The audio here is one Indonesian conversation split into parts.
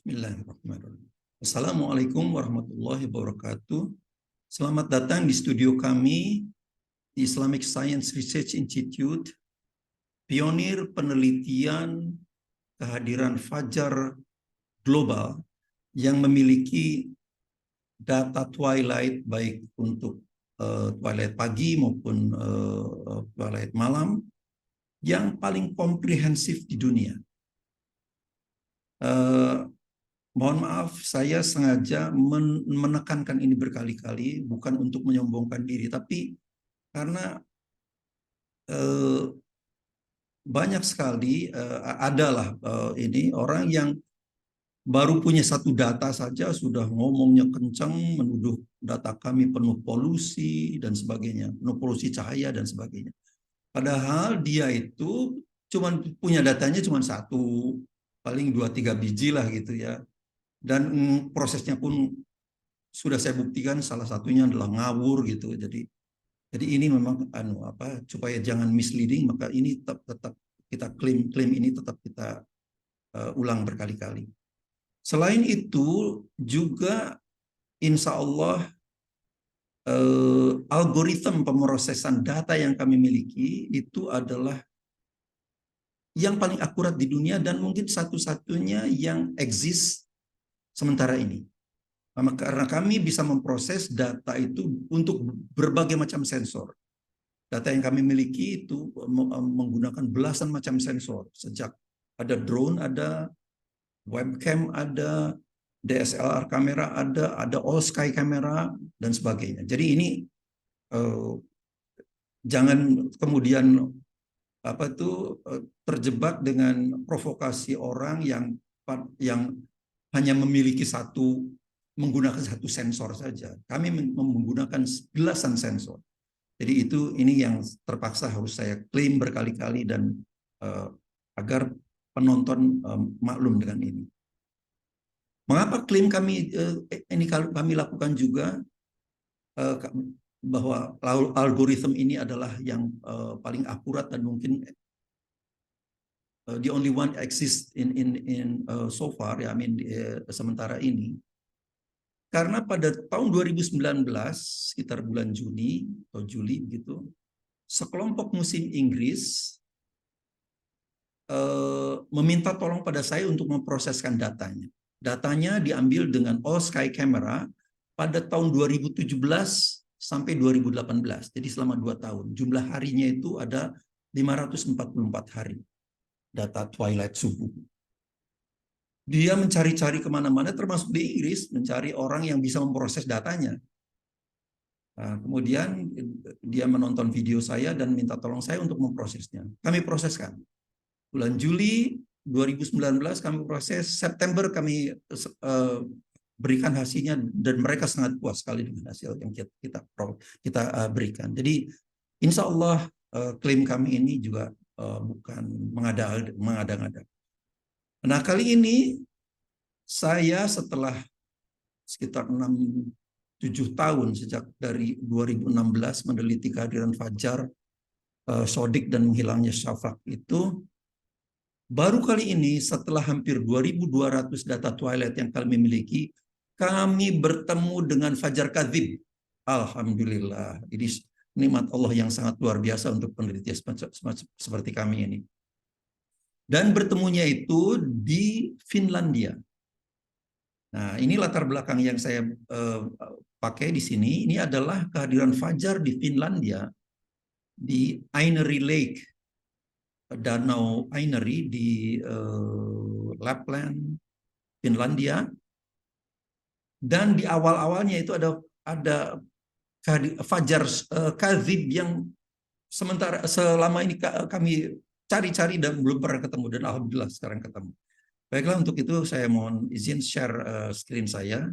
Bismillahirrahmanirrahim. Assalamualaikum warahmatullahi wabarakatuh. Selamat datang di studio kami di Islamic Science Research Institute, pionir penelitian kehadiran fajar global yang memiliki data twilight baik untuk twilight pagi maupun twilight malam yang paling komprehensif di dunia. Mohon maaf, saya sengaja menekankan ini berkali-kali, bukan untuk menyombongkan diri, tapi karena eh, banyak sekali adalah ini orang yang baru punya satu data saja sudah ngomongnya kencang, menuduh data kami penuh polusi dan sebagainya, penuh polusi cahaya dan sebagainya. Padahal dia itu cuman punya datanya cuma satu, paling 2-3 biji lah gitu ya. Dan prosesnya pun sudah saya buktikan salah satunya adalah ngawur gitu. Jadi ini memang supaya jangan misleading, maka ini tetap kita klaim ini tetap kita ulang berkali-kali. Selain itu juga insya Allah algoritma pemrosesan data yang kami miliki itu adalah yang paling akurat di dunia dan mungkin satu-satunya yang eksis sementara ini. Karena kami bisa memproses data itu untuk berbagai macam sensor. Data yang kami miliki itu menggunakan belasan macam sensor. Sejak ada drone, ada webcam, ada DSLR kamera, ada all sky kamera, dan sebagainya. Jadi ini eh, jangan kemudian terjebak dengan provokasi orang yang hanya memiliki menggunakan satu sensor saja. Kami menggunakan belasan sensor. Jadi ini yang terpaksa harus saya klaim berkali-kali dan agar penonton maklum dengan ini. Mengapa klaim ini kami lakukan juga bahwa algoritma ini adalah yang paling akurat dan mungkin the only one exist in so far ya, sementara ini. Karena pada tahun 2019 sekitar bulan Juni atau Juli begitu, sekelompok musim Inggris meminta tolong pada saya untuk memproseskan datanya. Datanya diambil dengan all sky camera pada tahun 2017 sampai 2018. Jadi selama 2 tahun. Jumlah harinya itu ada 544 hari. Data twilight subuh. Dia mencari-cari kemana-mana, termasuk di Inggris, mencari orang yang bisa memproses datanya. Nah, kemudian dia menonton video saya dan minta tolong saya untuk memprosesnya. Kami proseskan. Bulan Juli 2019 kami proses, September kami berikan hasilnya dan mereka sangat puas sekali dengan hasil yang kita berikan. Jadi insya Allah klaim kami ini juga bukan mengada-ngada. Nah, kali ini saya setelah sekitar 6-7 tahun sejak dari 2016 meneliti kehadiran fajar, sodik dan menghilangnya syafaq itu, baru kali ini setelah hampir 2.200 data twilight yang kami miliki, kami bertemu dengan fajar kadzib. Alhamdulillah, ini nikmat Allah yang sangat luar biasa untuk peneliti seperti kami ini. Dan bertemunya itu di Finlandia. Nah, ini latar belakang yang saya pakai di sini. Ini adalah kehadiran fajar di Finlandia, di Aineri Lake, Danau Aineri di Lapland, Finlandia. Dan di awal-awalnya itu ada fajar kadzib yang selama ini kami cari-cari dan belum pernah ketemu, dan alhamdulillah sekarang ketemu. Baiklah, untuk itu saya mohon izin share screen saya.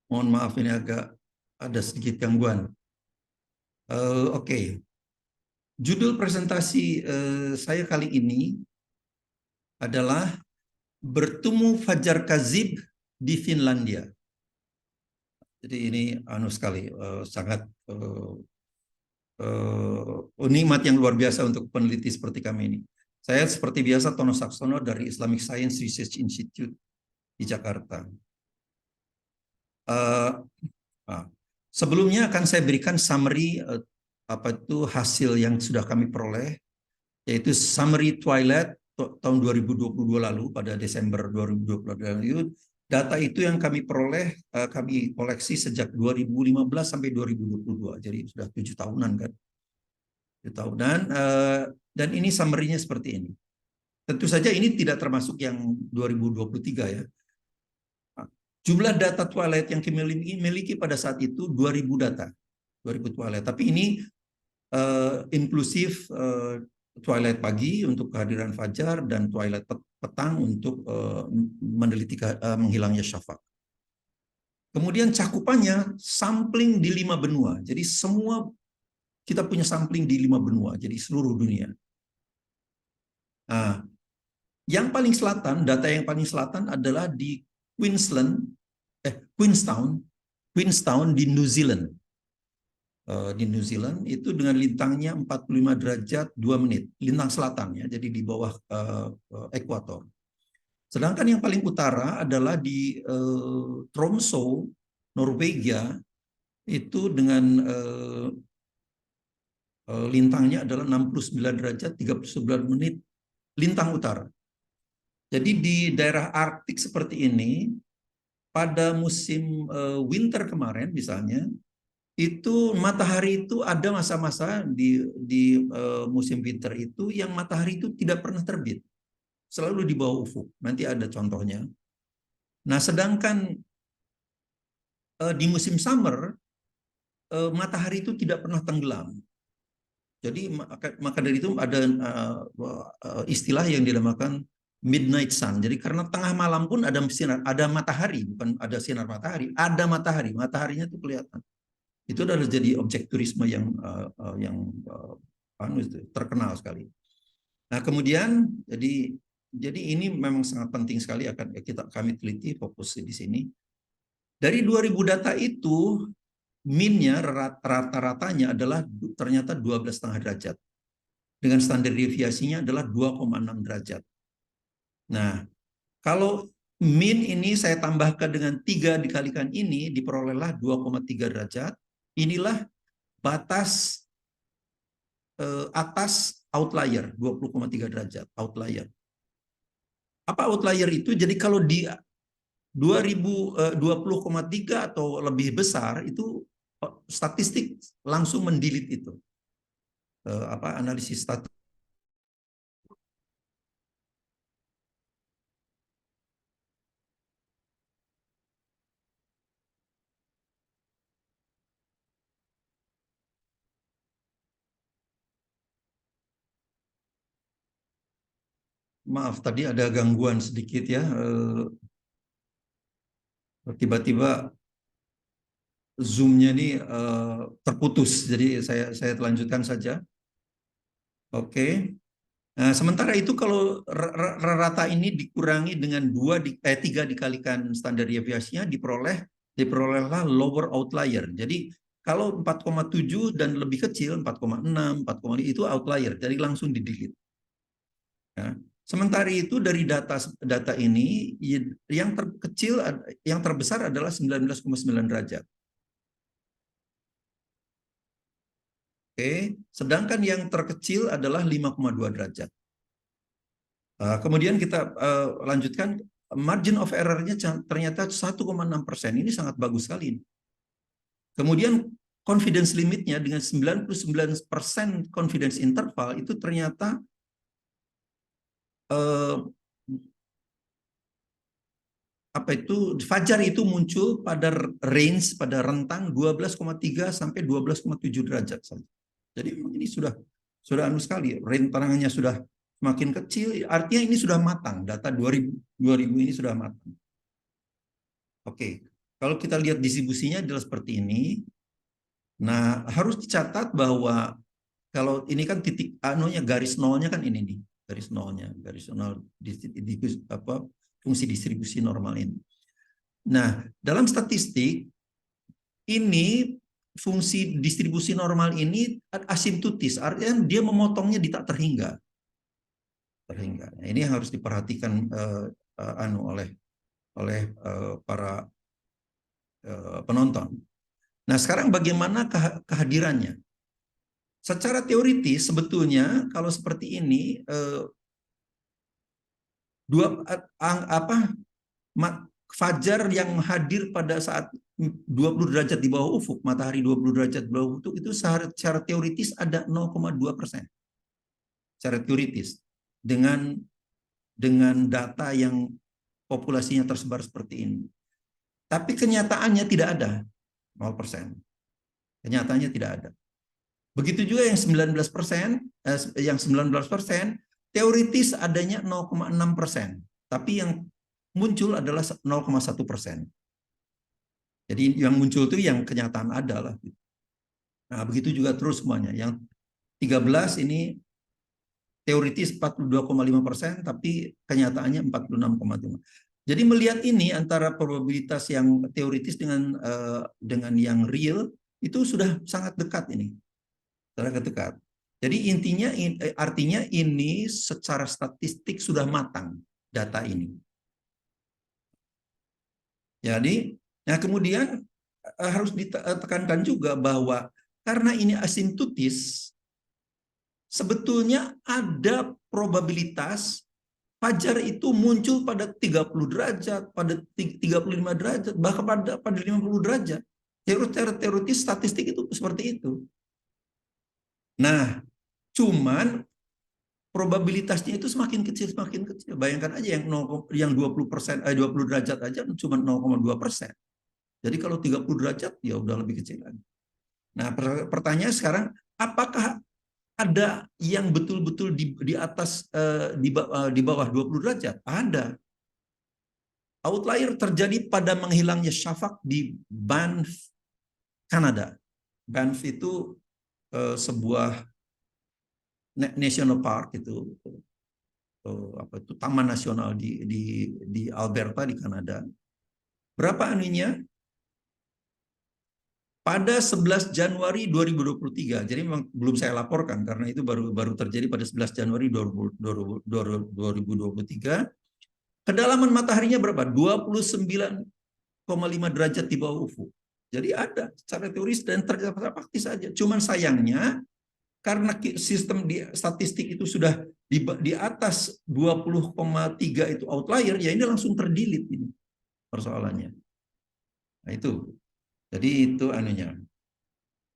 Mohon maaf ini agak ada sedikit gangguan. Oke. Judul presentasi saya kali ini adalah Bertemu Fajar Kadzib di Finlandia. Jadi ini sekali, sangat nikmat yang luar biasa untuk peneliti seperti kami ini. Saya seperti biasa Tono Saksono dari Islamic Science Research Institute di Jakarta. Sebelumnya akan saya berikan summary apa itu hasil yang sudah kami peroleh, yaitu summary Twilight tahun 2022 lalu, pada Desember 2022 lalu. Data itu yang kami peroleh, kami koleksi sejak 2015 sampai 2022, jadi sudah 7 tahunan kan. 7 tahunan, dan ini summary-nya seperti ini. Tentu saja ini tidak termasuk yang 2023 ya. Jumlah data Twilight yang kami miliki pada saat itu 2000 data, 2000 Twilight. Tapi ini inklusif Twilight pagi untuk kehadiran fajar dan Twilight petang untuk meneliti menghilangnya syafaq. Kemudian cakupannya sampling di 5 benua. Jadi semua kita punya sampling di 5 benua, jadi seluruh dunia. Nah, yang paling selatan, data yang paling selatan adalah di Queenstown di New Zealand. Di New Zealand itu dengan lintangnya 45 derajat 2 menit, lintang selatan ya, jadi di bawah ekuator. Sedangkan yang paling utara adalah di Tromsø, Norwegia, itu dengan lintangnya adalah 69 derajat 39 menit, lintang utara. Jadi di daerah Arktik seperti ini, pada musim winter kemarin misalnya, itu matahari itu ada masa-masa di musim winter itu yang matahari itu tidak pernah terbit, selalu di bawah ufuk. Nanti ada contohnya. Nah, sedangkan di musim summer matahari itu tidak pernah tenggelam. Jadi maka dari itu ada istilah yang dinamakan midnight sun. Jadi karena tengah malam pun ada sinar, ada matahari, bukan ada sinar matahari, ada matahari, mataharinya itu kelihatan. Itu adalah jadi objek turisme yang terkenal sekali. Nah, kemudian jadi ini memang sangat penting sekali, akan kami teliti, fokus di sini. Dari 2000 data itu, min-nya rata-ratanya adalah ternyata 12,5 derajat. Dengan standar deviasinya adalah 2,6 derajat. Nah, kalau min ini saya tambahkan dengan 3 dikalikan ini, diperolehlah 2,3 derajat. Inilah batas atas outlier, 20,3 derajat outlier. Apa outlier itu? Jadi kalau di 20,3 atau lebih besar itu statistik langsung mendelete itu. Analisis statistik. Maaf, tadi ada gangguan sedikit ya. Tiba-tiba Zoom-nya ini terputus. Jadi saya lanjutkan saja. Oke. Nah, sementara itu kalau rata ini dikurangi dengan 3 dikalikan standar deviasinya, diperolehlah lower outlier. Jadi kalau 4,7 dan lebih kecil, 4,6, 4,5 itu outlier, jadi langsung di-delete. Ya. Sementara itu dari data ini yang terkecil, yang terbesar adalah 19,9 derajat. Oke, sedangkan yang terkecil adalah 5,2 derajat. Kemudian kita lanjutkan, margin of error-nya ternyata 1,6%. Ini sangat bagus sekali. Kemudian confidence limit-nya dengan 99% confidence interval itu ternyata fajar itu muncul pada range, pada rentang 12,3 sampai 12,7 derajat saja. Jadi ini sudah sekali, rentangannya sudah semakin kecil, artinya ini sudah matang, data 2000 ini sudah matang. Oke. Kalau kita lihat distribusinya adalah seperti ini. Nah, harus dicatat bahwa kalau ini kan titik anunya, garis nolnya kan ini nih, garis nolnya, garis nol apa, fungsi distribusi normal ini. Nah, dalam statistik ini fungsi distribusi normal ini asimptotis, artinya dia memotongnya di tak terhingga. Nah, ini yang harus diperhatikan oleh para penonton. Nah, sekarang bagaimana kehadirannya? Secara teoritis sebetulnya kalau seperti ini fajar yang hadir pada saat 20 derajat di bawah ufuk, matahari 20 derajat di bawah ufuk itu secara teoritis ada 0,2%. Secara teoritis dengan data yang populasinya tersebar seperti ini. Tapi kenyataannya tidak ada 0%. Kenyataannya tidak ada. Begitu juga yang 19%, teoritis adanya 0,6%, tapi yang muncul adalah 0,1%. Jadi yang muncul itu yang kenyataan ada lah. Nah, begitu juga terus semuanya. Yang 13 ini teoritis 42,5%, tapi kenyataannya 46,5%. Jadi melihat ini antara probabilitas yang teoritis dengan yang real itu sudah sangat dekat ini. Sangat dekat. Jadi artinya ini secara statistik sudah matang data ini. Jadi, nah kemudian harus ditekankan juga bahwa karena ini asimptotis, sebetulnya ada probabilitas fajar itu muncul pada 30 derajat, pada 35 derajat, bahkan pada 50 derajat. Teoritis statistik itu seperti itu. Nah, cuman probabilitasnya itu semakin kecil. Bayangkan aja yang 20%, 20 derajat aja cuma 0,2%. Jadi kalau 30 derajat ya udah lebih kecil lagi. Nah, pertanyaan sekarang, apakah ada yang betul-betul di atas di bawah 20 derajat? Ada. Outlier terjadi pada menghilangnya syafaq di Banff, Kanada. Banff itu sebuah national park itu, taman nasional di Alberta di Kanada. Berapa anunya? Pada 11 Januari 2023. Jadi memang belum saya laporkan karena itu baru terjadi pada 11 Januari 2023. Kedalaman mataharinya berapa? 29,5 derajat di bawah ufuk. Jadi ada secara teoris dan tercatat faktis saja. Cuman sayangnya karena sistem di statistik itu sudah di atas 20,3 itu outlier, ya ini langsung terdelete ini persoalannya. Nah itu. Jadi itu anunya.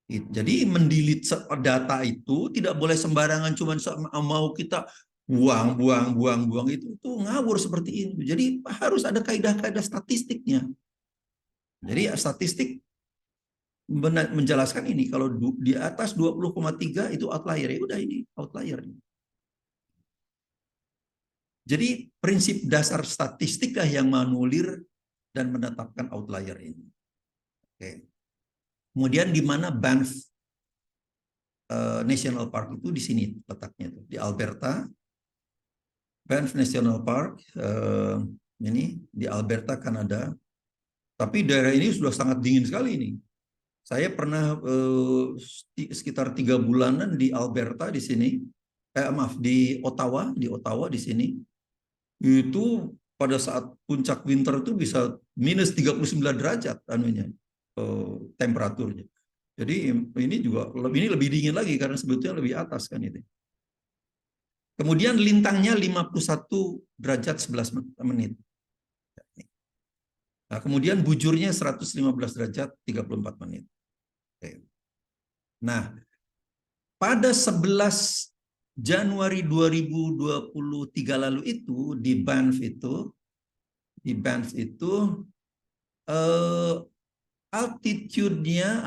Jadi mendelete data itu tidak boleh sembarangan, cuman mau kita buang itu ngawur seperti ini. Jadi harus ada kaidah-kaidah statistiknya. Jadi statistik menjelaskan ini kalau di atas 20,3 itu outlier, ya udah ini outlier. Jadi prinsip dasar statistiklah yang menulir dan menetapkan outlier ini. Oke. Kemudian di mana Banff National Park itu di sini letaknya tuh, di Alberta. Banff National Park ini di Alberta, Kanada. Tapi daerah ini sudah sangat dingin sekali ini. Saya pernah sekitar 3 bulanan di Alberta di sini. Di Ottawa di sini. Itu pada saat puncak winter itu bisa minus 39 derajat anunya temperaturnya. Jadi ini lebih dingin lagi karena sebetulnya lebih atas kan itu. Kemudian lintangnya 51 derajat 11 menit. Nah, kemudian bujurnya 115 derajat 34 menit. Oke. Nah, pada 11 Januari 2023 lalu itu di Banff itu altitude-nya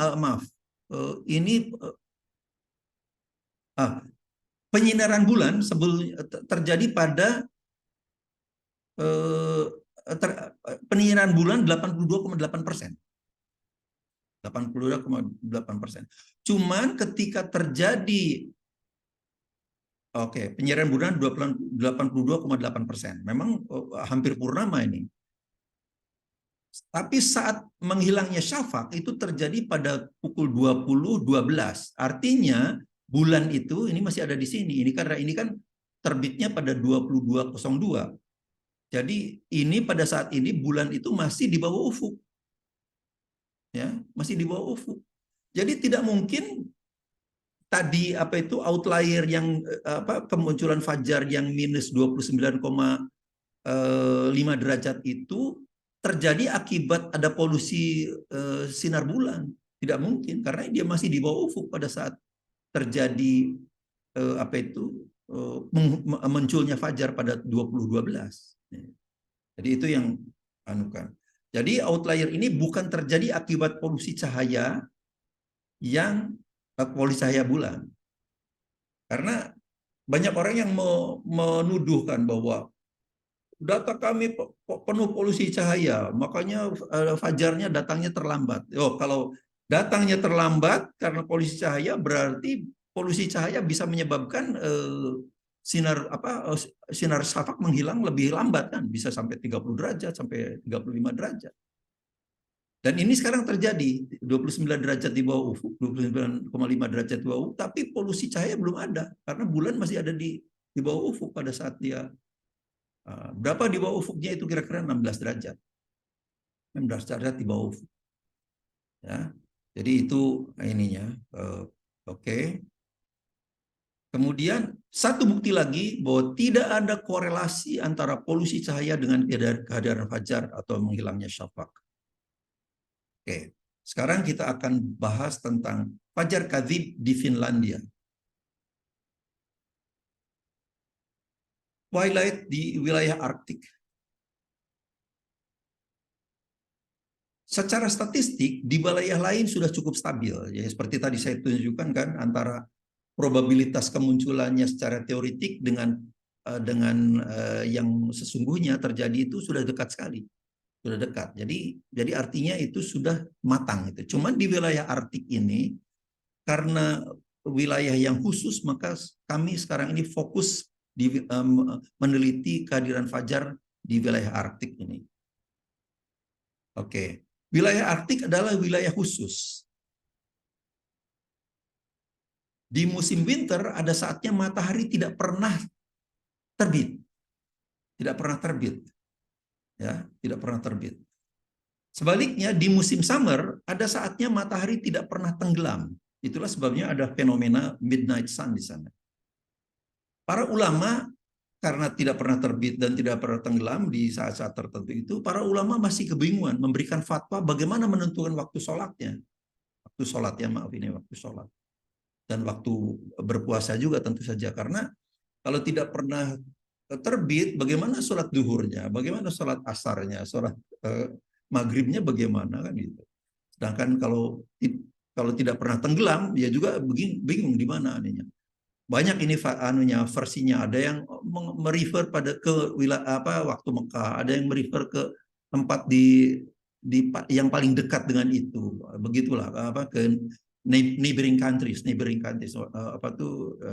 penyinaran bulan terjadi pada penyinaran bulan 82,8%. 82,8%. Cuman ketika terjadi penyinaran bulan 82,8%. Memang hampir purnama ini. Tapi saat menghilangnya syafaq itu terjadi pada pukul 20.12. Artinya bulan itu ini masih ada di sini. Ini karena ini kan terbitnya pada 22.02. Jadi ini pada saat ini bulan itu masih di bawah ufuk. Ya, masih di bawah ufuk. Jadi tidak mungkin tadi outlier yang kemunculan fajar yang minus 29,5 derajat itu terjadi akibat ada polusi sinar bulan. Tidak mungkin karena dia masih di bawah ufuk pada saat terjadi munculnya fajar pada 2012. Jadi itu yang anukan. Jadi outlier ini bukan terjadi akibat polusi cahaya polusi cahaya bulan. Karena banyak orang yang menuduhkan bahwa data kami penuh polusi cahaya, makanya fajarnya datangnya terlambat. Kalau datangnya terlambat karena polusi cahaya, berarti polusi cahaya bisa menyebabkan sinar syafaq menghilang lebih lambat kan, bisa sampai 30 derajat sampai 35 derajat. Dan ini sekarang terjadi 29 derajat di bawah ufuk, 29,5 derajat di bawah ufuk, tapi polusi cahaya belum ada karena bulan masih ada di bawah ufuk pada saat dia berapa di bawah ufuknya itu kira-kira 16 derajat. 16 derajat di bawah ufuk. Ya. Jadi itu ininya. Oke. Kemudian satu bukti lagi bahwa tidak ada korelasi antara polusi cahaya dengan kehadiran fajar atau menghilangnya syafaq. Oke. Sekarang kita akan bahas tentang fajar kadzib di Finlandia. Twilight di wilayah Arktik. Secara statistik di wilayah lain sudah cukup stabil. Ya, seperti tadi saya tunjukkan kan antara probabilitas kemunculannya secara teoretik dengan yang sesungguhnya terjadi itu sudah dekat sekali. Sudah dekat. Jadi artinya itu sudah matang itu. Cuman di wilayah Arktik ini karena wilayah yang khusus maka kami sekarang ini fokus meneliti kehadiran fajar di wilayah Arktik ini. Oke. Wilayah Arktik adalah wilayah khusus. Di musim winter ada saatnya matahari tidak pernah terbit. Tidak pernah terbit. Ya, tidak pernah terbit. Sebaliknya di musim summer ada saatnya matahari tidak pernah tenggelam. Itulah sebabnya ada fenomena midnight sun di sana. Para ulama karena tidak pernah terbit dan tidak pernah tenggelam di saat-saat tertentu itu, para ulama masih kebingungan memberikan fatwa bagaimana menentukan waktu sholatnya. Waktu sholatnya, maaf ini waktu sholat. Dan waktu berpuasa juga tentu saja. Karena kalau tidak pernah terbit, bagaimana sholat duhurnya, bagaimana sholat asarnya, sholat maghribnya bagaimana kan gitu. Sedangkan kalau tidak pernah tenggelam, ya juga bingung di mana aninya. Banyak ini versinya, ada yang merefer pada waktu Mekah, ada yang merefer ke tempat di yang paling dekat dengan itu. Begitulah ke neighboring countries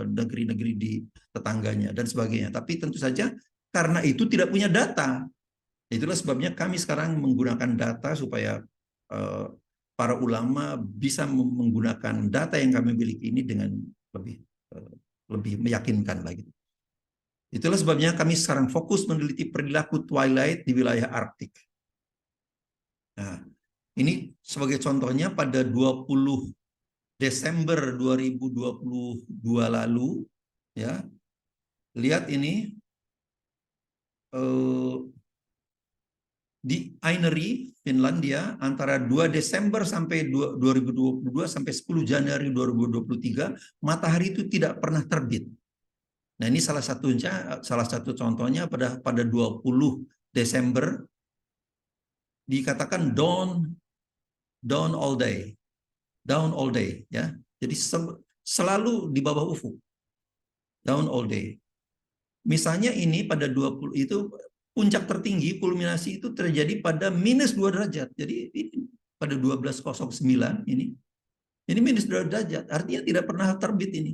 negeri-negeri di tetangganya dan sebagainya. Tapi tentu saja karena itu tidak punya data. Itulah sebabnya kami sekarang menggunakan data supaya para ulama bisa menggunakan data yang kami miliki ini dengan lebih meyakinkan lagi. Itulah sebabnya kami sekarang fokus meneliti perilaku twilight di wilayah Arktik. Nah, ini sebagai contohnya pada 20 Desember 2022 lalu, ya, lihat ini di Aineri, Finlandia, antara 2 Desember sampai 2022 sampai 10 Januari 2023, matahari itu tidak pernah terbit. Nah, ini salah satu contohnya pada 20 Desember dikatakan down all day. Down all day, ya. Jadi selalu di bawah ufuk. Down all day. Misalnya ini pada 20 itu puncak tertinggi kulminasi itu terjadi pada -2 derajat. Jadi ini pada 1209 ini -2 derajat. Artinya tidak pernah terbit ini.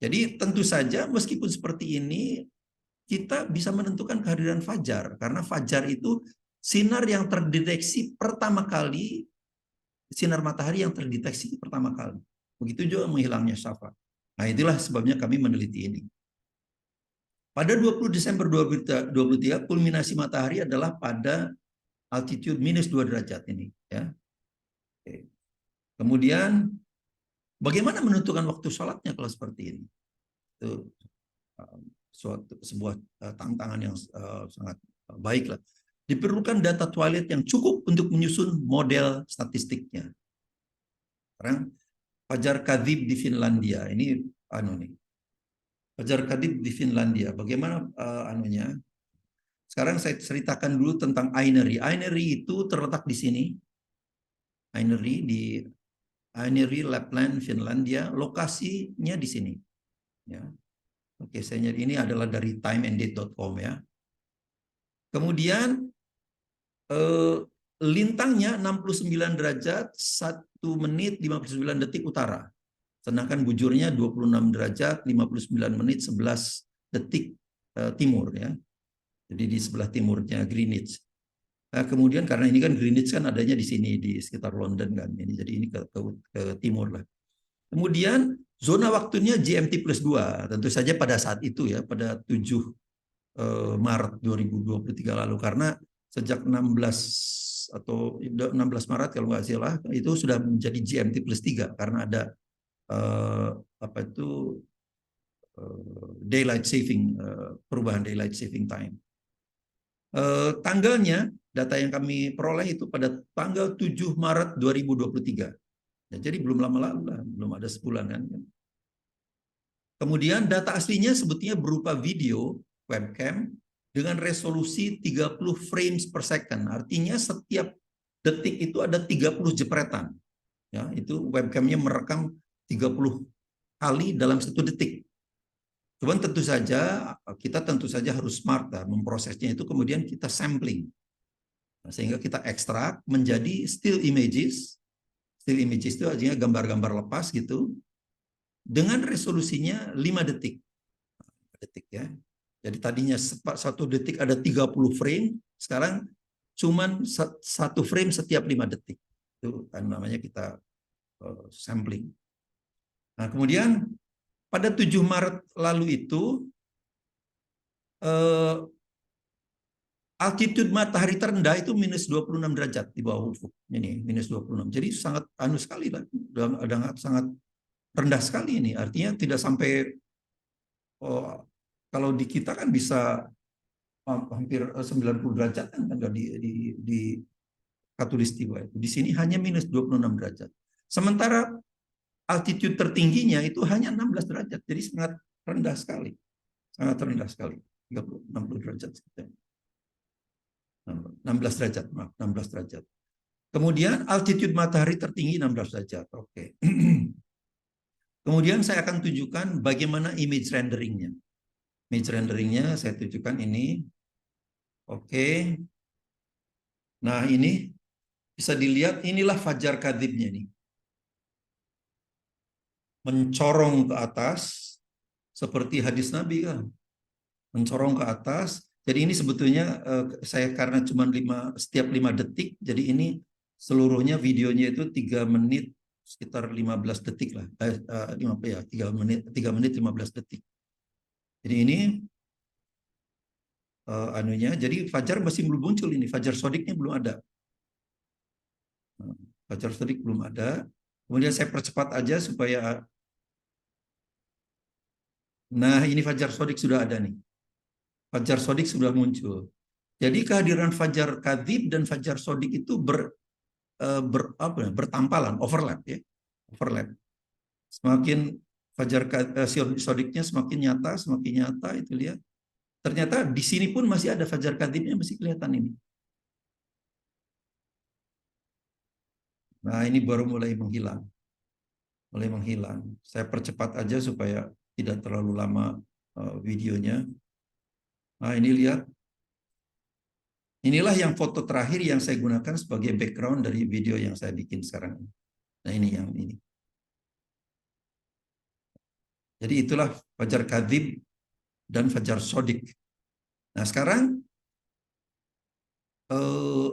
Jadi tentu saja meskipun seperti ini kita bisa menentukan kehadiran fajar karena fajar itu sinar yang terdeteksi pertama kali, sinar matahari yang terdeteksi pertama kali. Begitu juga menghilangnya syafaq. Nah, itulah sebabnya kami meneliti ini. Pada 20 Desember 2023, kulminasi matahari adalah pada altitude -2 derajat ini. Ya. Oke. Kemudian, bagaimana menentukan waktu sholatnya kalau seperti ini? Itu sebuah tantangan yang sangat baik lah. Diperlukan data twilight yang cukup untuk menyusun model statistiknya. Sekarang Fajar Kadhib di Finlandia ini Fajar Kadhib di Finlandia. Bagaimana anunya? Sekarang saya ceritakan dulu tentang Aineri. Aineri itu terletak di sini. Aineri, Lapland, Finlandia. Lokasinya di sini. Ya. Oke, saya ini adalah dari timeanddate.com ya. Kemudian lintangnya 69 derajat 1 menit 59 detik utara. Sedangkan bujurnya 26 derajat 59 menit 11 detik timur ya. Jadi di sebelah timurnya Greenwich. Nah, kemudian karena ini kan Greenwich kan adanya di sini di sekitar London kan. Jadi ini ke timur lah. Kemudian zona waktunya GMT+2. Tentu saja pada saat itu ya, pada 7 Maret 2023 lalu karena sejak 16 atau 16 Maret kalau nggak salah itu sudah menjadi GMT+3 karena ada apa itu daylight saving, perubahan daylight saving time. Tanggalnya data yang kami peroleh itu pada tanggal 7 Maret 2023. Ya, jadi belum lama lalu lah, belum ada sebulan kan. Kemudian data aslinya sebetulnya berupa video webcam dengan resolusi 30 frames per second. Artinya setiap detik itu ada 30 jepretan. Ya, itu webcamnya merekam 30 kali dalam 1 detik. Cuman kita tentu saja harus smart ya, memprosesnya itu kemudian kita sampling. Nah, sehingga kita ekstrak menjadi still images. Still images itu artinya gambar-gambar lepas gitu. Dengan resolusinya 5 detik. Detik ya. Jadi tadinya 1 detik ada 30 frame, sekarang cuman 1 frame setiap 5 detik. Itu kan namanya kita sampling. Nah, kemudian pada 7 Maret lalu itu altitude matahari terendah itu -26 derajat di bawah ufuk. Ini -26. Jadi sangat sekali lah. Sangat rendah sekali ini. Artinya tidak sampai kalau di kita kan bisa hampir 90 derajat kan di Khatulistiwa itu. Di sini hanya -26 derajat. Sementara altitude tertingginya itu hanya 16 derajat. Jadi sangat rendah sekali. Sangat rendah sekali. 60 derajat. 16 derajat, maaf, 16 derajat. Kemudian altitude matahari tertinggi 16 derajat. Oke. Kemudian saya akan tunjukkan bagaimana image renderingnya. Image renderingnya saya tunjukkan ini. Oke. Nah, ini bisa dilihat, inilah Fajar Kadhibnya nih. Mencorong ke atas seperti hadis Nabi kan. Mencorong ke atas. Jadi ini sebetulnya saya karena cuma setiap 5 detik, jadi ini seluruhnya videonya itu 3 menit sekitar 15 detik lah. 3 menit 15 detik. Jadi ini jadi Fajar masih belum muncul ini. Fajar Shodiknya belum ada. Fajar Shodik belum ada. Kemudian saya percepat aja supaya. Nah, ini Fajar Shodik sudah ada nih. Fajar Shodik sudah muncul. Jadi kehadiran Fajar Kadhib dan Fajar Shodik itu bertampalan, overlap ya. Overlap. Semakin Fajar Shodiknya semakin nyata itu lihat. Ternyata di sini pun masih ada Fajar Kadhibnya masih kelihatan ini. Nah, ini baru mulai menghilang. Mulai menghilang. Saya percepat aja supaya tidak terlalu lama videonya. Nah, ini lihat. Inilah yang foto terakhir yang saya gunakan sebagai background dari video yang saya bikin sekarang. Nah, ini yang ini. Jadi itulah Fajar Kadzib dan Fajar Shodiq. Nah, sekarang eh,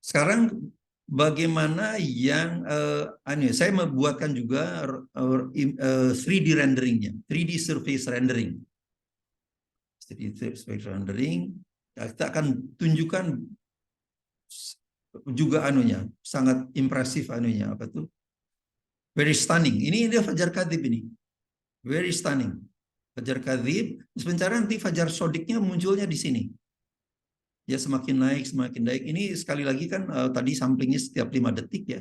sekarang bagaimana yang saya membuatkan juga 3D renderingnya, 3D surface rendering. 3D surface rendering, kita akan tunjukkan juga sangat impresif apa tuh? Very stunning. Ini dia Fajar Kadzib ini. Very stunning. Fajar Kadzib, sementara nanti Fajar Shodiqnya munculnya di sini. Ya semakin naik, semakin naik. Ini sekali lagi kan tadi samplingnya setiap 5 detik ya.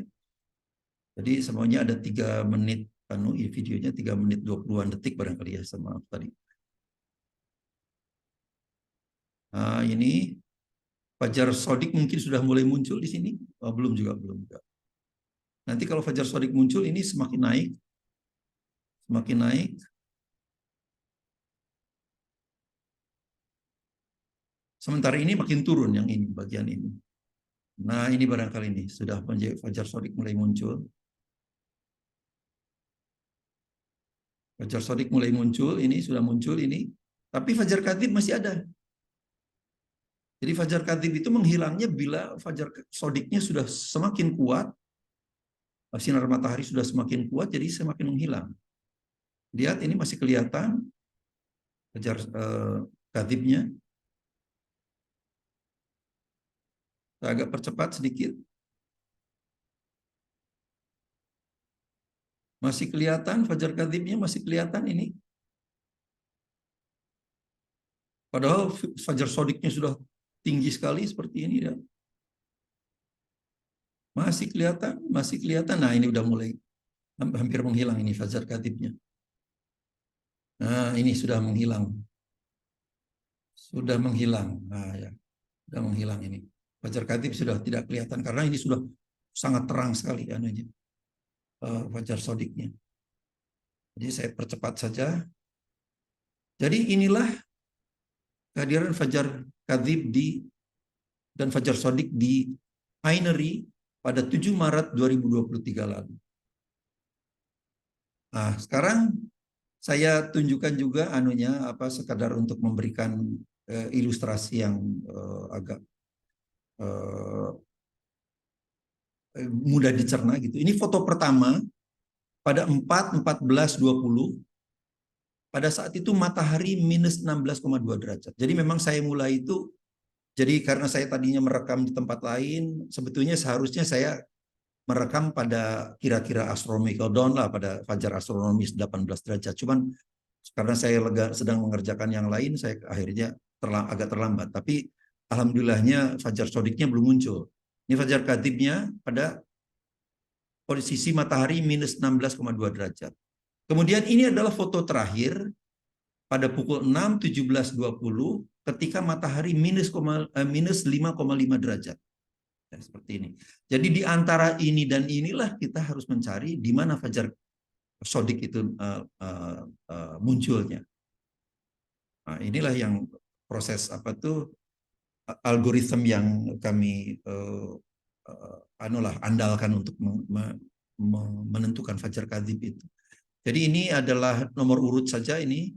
Jadi semuanya ada 3 menit, videonya 3 menit 20-an detik barangkali ya sama tadi. Nah ini Fajar Shodiq mungkin sudah mulai muncul di sini. Oh, belum juga. Nanti kalau Fajar Shodiq muncul ini semakin naik. Semakin naik. Sementara ini makin turun yang ini, bagian ini. Nah ini barangkali ini sudah Fajar Shodiq mulai muncul. Fajar Shodiq mulai muncul, ini sudah muncul ini. Tapi Fajar Kadzib masih ada. Jadi Fajar Kadzib itu menghilangnya bila Fajar Shodiqnya sudah semakin kuat, sinar matahari sudah semakin kuat, jadi semakin menghilang. Lihat ini masih kelihatan Fajar Kadzibnya. Saya agak percepat sedikit. Masih kelihatan Fajar Kadzibnya, masih kelihatan ini. Padahal Fajar Shodiqnya sudah tinggi sekali seperti ini ya. Masih kelihatan, masih kelihatan. Nah, ini udah mulai hampir menghilang ini Fajar Kadzibnya. Nah, ini sudah menghilang. Sudah menghilang. Nah, ya. Sudah menghilang ini. Fajar Kadzib sudah tidak kelihatan karena ini sudah sangat terang sekali Fajar Shodiqnya. Jadi saya percepat saja. Jadi inilah kehadiran Fajar Kadzib dan Fajar Shodiq di Pinery pada 7 Maret 2023 lalu. Nah, sekarang saya tunjukkan juga sekadar untuk memberikan ilustrasi yang agak mudah dicerna gitu. Ini foto pertama pada 4/14/20. Pada saat itu matahari minus 16,2 derajat. Jadi memang saya mulai itu, jadi karena saya tadinya merekam di tempat lain, sebetulnya seharusnya saya merekam pada kira-kira astronomical dawn lah, pada fajar astronomis 18 derajat. Cuman karena saya sedang mengerjakan yang lain, saya akhirnya agak terlambat. Tapi alhamdulillahnya Fajar Shodiqnya belum muncul. Ini Fajar Kadzibnya pada posisi matahari minus 16,2 derajat. Kemudian ini adalah foto terakhir pada pukul 6:17:20 ketika matahari minus 5,5 derajat. Ya, seperti ini. Jadi di antara ini dan inilah kita harus mencari di mana Fajar Shodiq itu munculnya. Nah, inilah yang proses algoritma yang kami andalkan untuk menentukan Fajar Kadzib itu. Jadi ini adalah nomor urut saja ini.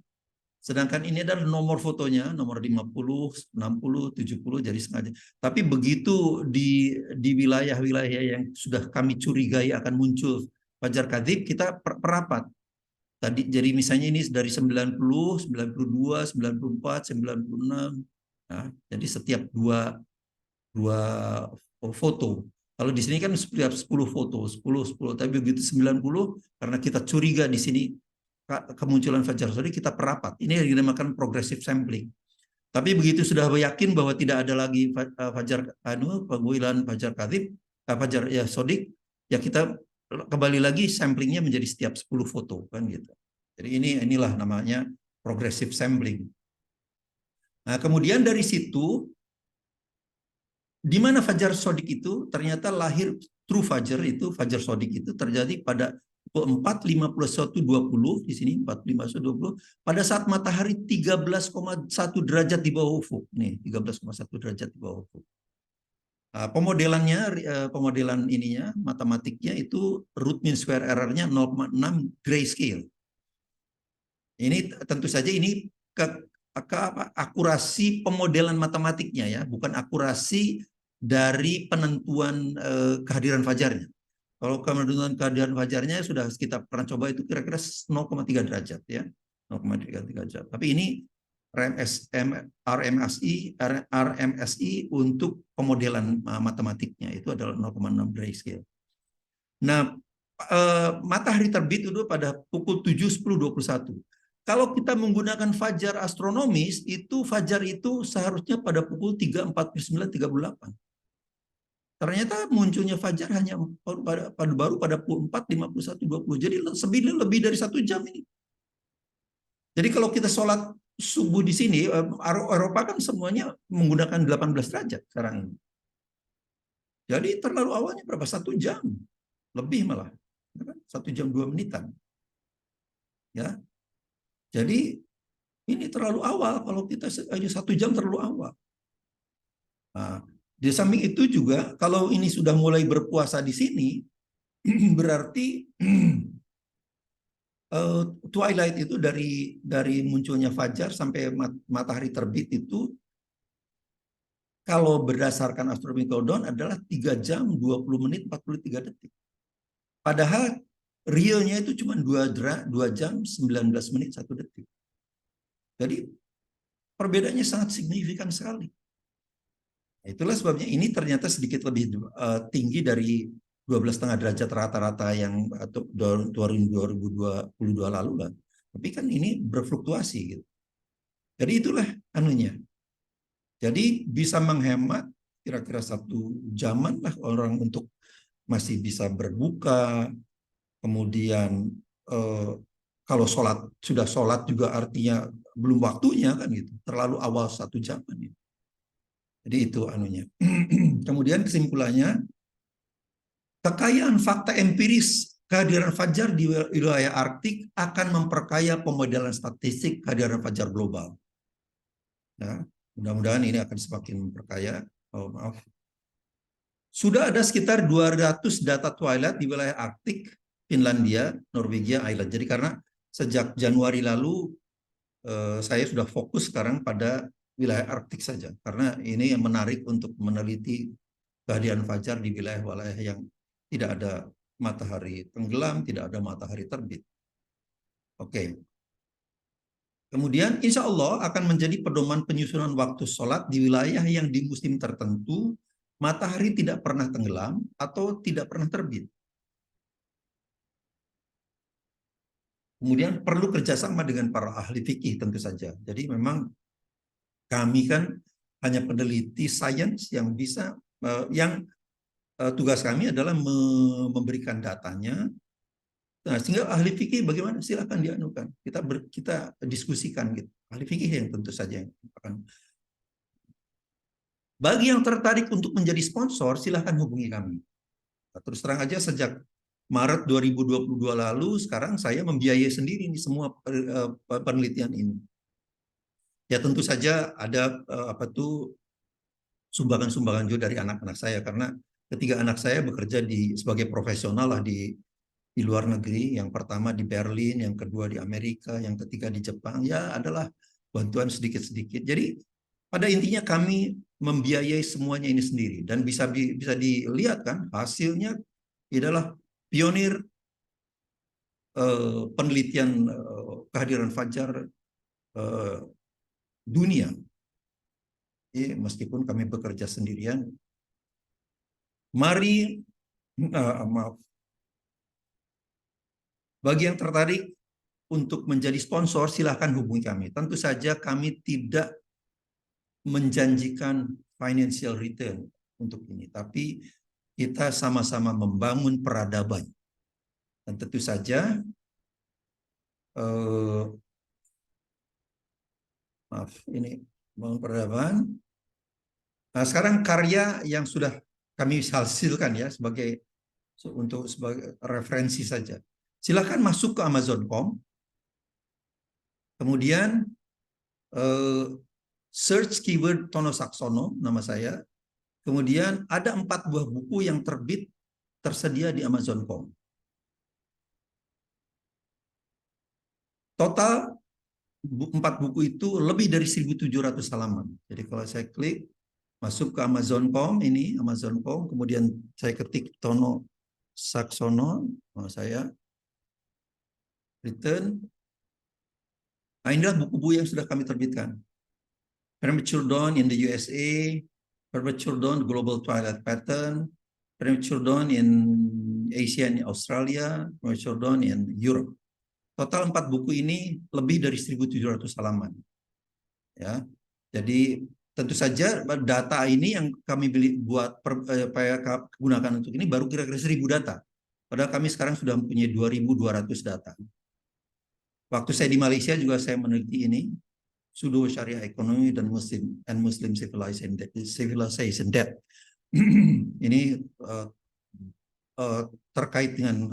Sedangkan ini adalah nomor fotonya, nomor 50, 60, 70, jadi sengaja. Tapi begitu di wilayah-wilayah yang sudah kami curigai akan muncul Fajar Kadzib, kita perapat. Tadi jadi misalnya ini dari 90, 92, 94, 96. Nah, jadi setiap dua foto. Kalau di sini kan setiap 10 foto, 10, tapi begitu 90 karena kita curiga di sini kemunculan Fajar Shodiq, kita perapat. Ini yang dinamakan progressive sampling. Tapi begitu sudah yakin bahwa tidak ada lagi panggilan Fajar Kadzib, Fajar Shodiq, ya kita kembali lagi samplingnya menjadi setiap 10 foto kan gitu. Jadi inilah namanya progressive sampling. Nah, kemudian dari situ Di mana Fajar Shodiq itu ternyata lahir, True Fajar itu, Fajar Shodiq itu terjadi pada pukul 4.51.20 di sini 4.51.20 pada saat matahari 13,1 derajat di bawah ufuk. Nih, 13,1 derajat di bawah ufuk. Pemodelannya, pemodelan ininya, matematiknya itu root mean square error-nya 0,6 grayscale. Ini tentu saja ini akurasi pemodelan matematiknya ya, bukan akurasi dari penentuan kehadiran fajarnya. Kalau penentuan kehadiran fajarnya sudah kita pernah coba itu kira-kira 0,3 derajat ya, 0,3 derajat. Tapi ini RMSI untuk pemodelan matematiknya itu adalah 0,6 grayscale. Nah, matahari terbit itu pada pukul 7.10.21. Kalau kita menggunakan fajar astronomis, itu fajar itu seharusnya pada pukul 3.49.38. Ternyata munculnya fajar hanya baru pada pukul 4.51.20. Jadi lebih dari 1 jam ini. Jadi kalau kita sholat subuh di sini, Eropa kan semuanya menggunakan 18 derajat sekarang ini. Jadi terlalu awalnya berapa? 1 jam. Lebih malah. 1 jam 2 menitan. Ya, jadi ini terlalu awal, kalau kita hanya 1 jam terlalu awal. Nah, di samping itu juga, kalau ini sudah mulai berpuasa di sini, berarti twilight itu dari munculnya fajar sampai matahari terbit itu, kalau berdasarkan astronomical dawn adalah 3 jam 20 menit 43 detik. Padahal realnya itu cuma 2 jam 19 menit 1 detik. Jadi perbedaannya sangat signifikan sekali. Itulah sebabnya ini ternyata sedikit lebih tinggi dari 12,5 derajat rata-rata yang tahun 2022 lalu lah. Tapi kan ini berfluktuasi gitu. Jadi itulah anunya. Jadi bisa menghemat kira-kira 1 jaman lah orang untuk masih bisa berbuka. Kemudian kalau sudah sholat juga artinya belum waktunya kan gitu. Terlalu awal 1 jaman gitu. Jadi itu anunya. Kemudian kesimpulannya, kekayaan fakta empiris kehadiran fajar di wilayah Arktik akan memperkaya pemodelan statistik kehadiran fajar global. Ya, mudah-mudahan ini akan semakin memperkaya. Oh, maaf. Sudah ada sekitar 200 data twilight di wilayah Arktik, Finlandia, Norwegia, Iceland. Jadi karena sejak Januari lalu saya sudah fokus sekarang pada wilayah Arktik saja, karena ini yang menarik untuk meneliti kehadiran fajar di wilayah-wilayah yang tidak ada matahari tenggelam, tidak ada matahari terbit. Oke. Kemudian insya Allah akan menjadi pedoman penyusunan waktu sholat di wilayah yang di musim tertentu matahari tidak pernah tenggelam atau tidak pernah terbit. Kemudian perlu kerjasama dengan para ahli fikih tentu saja. Jadi memang kami kan hanya peneliti sains yang bisa, yang tugas kami adalah memberikan datanya. Nah, sehingga ahli fikih bagaimana? Silakan dianukan. Kita diskusikan gitu. Ahli fikih yang tentu saja yang akan. Bagi yang tertarik untuk menjadi sponsor, silakan hubungi kami. Nah, terus terang aja sejak Maret 2022 lalu, sekarang saya membiayai sendiri ini semua penelitian ini. Ya tentu saja ada sumbangan-sumbangan juga dari anak-anak saya, karena ketiga anak saya bekerja sebagai profesional lah di luar negeri. Yang pertama di Berlin, yang kedua di Amerika, yang ketiga di Jepang. Ya adalah bantuan sedikit-sedikit. Jadi pada intinya kami membiayai semuanya ini sendiri, dan bisa dilihat kan hasilnya adalah pionir penelitian kehadiran fajar dunia. Jadi, meskipun kami bekerja sendirian, mari maaf, bagi yang tertarik untuk menjadi sponsor, silahkan hubungi kami. Tentu saja kami tidak menjanjikan financial return untuk ini, tapi kita sama-sama membangun peradaban. Dan tentu saja, maaf, ini membangun peradaban, Nah, sekarang karya yang sudah kami hasilkan ya sebagai referensi saja. Silahkan masuk ke Amazon.com, kemudian eh, search keyword Tono Saksono, nama saya. Kemudian ada 4 buah buku yang terbit tersedia di Amazon.com. Total 4 buku itu lebih dari 1.700 halaman. Jadi kalau saya klik masuk ke Amazon.com, ini Amazon.com, kemudian saya ketik Tono Saksono, saya return. Nah, inilah buku-buku yang sudah kami terbitkan. Premature Dawn in the USA, Premature Dawn Global Twilight Pattern, Premature Dawn in Asia and Australia, Premature Dawn in Europe. Total 4 buku ini lebih dari 1.700 halaman. Ya, jadi tentu saja data ini yang kami gunakan untuk ini baru kira-kira 1.000 data. Padahal kami sekarang sudah mempunyai 2.200 data. Waktu saya di Malaysia juga saya meneliti ini, pseudo syariah ekonomi dan Muslim civilization debt. Ini terkait dengan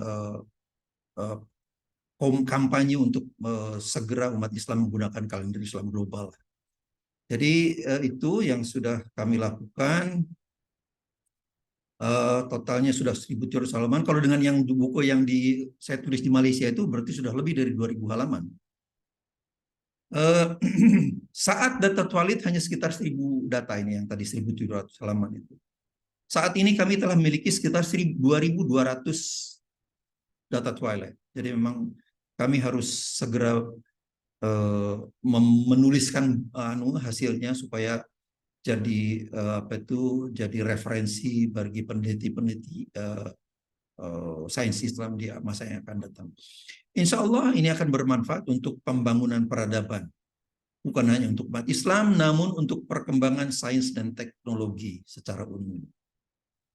kampanye untuk segera umat Islam menggunakan kalender Islam global. Jadi itu yang sudah kami lakukan. Totalnya sudah 1.700 halaman. Kalau dengan yang buku yang saya tulis di Malaysia itu berarti sudah lebih dari 2.000 halaman. Saat data Twalid hanya sekitar 1.000 data ini yang tadi 1.700 halaman itu. Saat ini kami telah memiliki sekitar 2.200 data Twilight. Jadi memang kami harus segera menuliskan hasilnya supaya jadi jadi referensi bagi peneliti-peneliti sains Islam di masa yang akan datang. Insya Allah ini akan bermanfaat untuk pembangunan peradaban, bukan hanya untuk umat Islam, namun untuk perkembangan sains dan teknologi secara umum.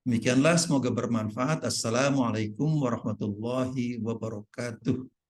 Demikianlah, semoga bermanfaat. Assalamualaikum warahmatullahi wabarakatuh.